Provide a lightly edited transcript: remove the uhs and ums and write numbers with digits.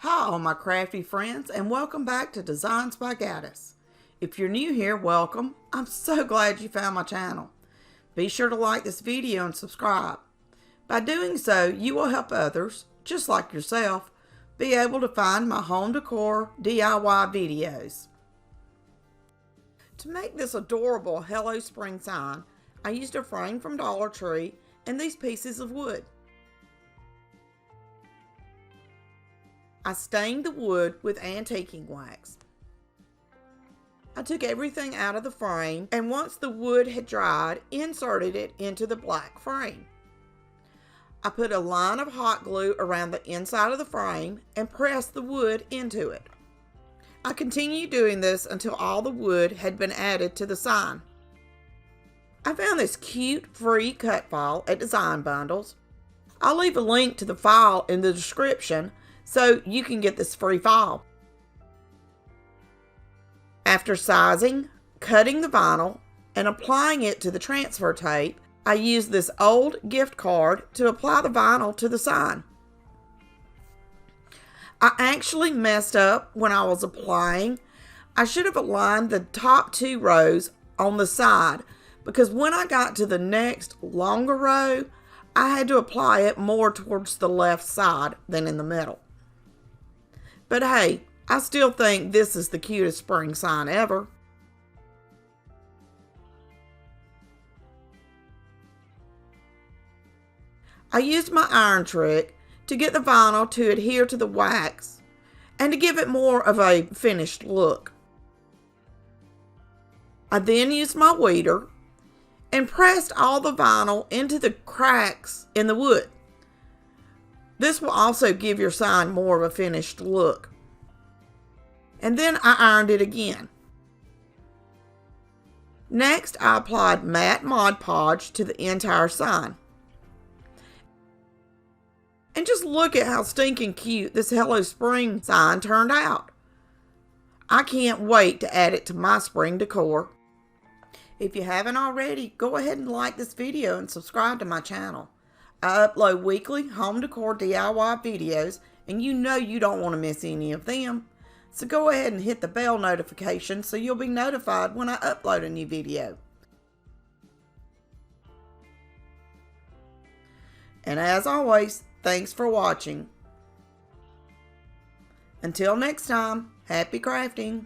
Hi all my crafty friends, and welcome back to Designs by Gaddis. If you're new here, welcome. I'm so glad you found my channel. Be sure to like this video and subscribe. By doing so, you will help others, just like yourself, be able to find my home decor DIY videos. To make this adorable Hello Spring sign, I used a frame from Dollar Tree and these pieces of wood. I stained the wood with antiquing wax. I took everything out of the frame, and once the wood had dried, inserted it into the black frame. I put a line of hot glue around the inside of the frame and pressed the wood into it. I continued doing this until all the wood had been added to the sign. I found this cute free cut file at Design Bundles. I'll leave a link to the file in the description so you can get this free file. After sizing, cutting the vinyl, and applying it to the transfer tape, I used this old gift card to apply the vinyl to the sign. I actually messed up when I was applying. I should have aligned the top 2 rows on the side, because when I got to the next longer row, I had to apply it more towards the left side than in the middle. But hey, I still think this is the cutest spring sign ever. I used my iron trick to get the vinyl to adhere to the wax and to give it more of a finished look. I then used my weeder and pressed all the vinyl into the cracks in the wood. This will also give your sign more of a finished look. And then I ironed it again. Next, I applied matte Mod Podge to the entire sign. And just look at how stinking cute this Hello Spring sign turned out. I can't wait to add it to my spring decor. If you haven't already, go ahead and like this video and subscribe to my channel. I upload weekly home decor DIY videos, and you know you don't want to miss any of them. So go ahead and hit the bell notification so you'll be notified when I upload a new video. And as always, thanks for watching. Until next time, happy crafting!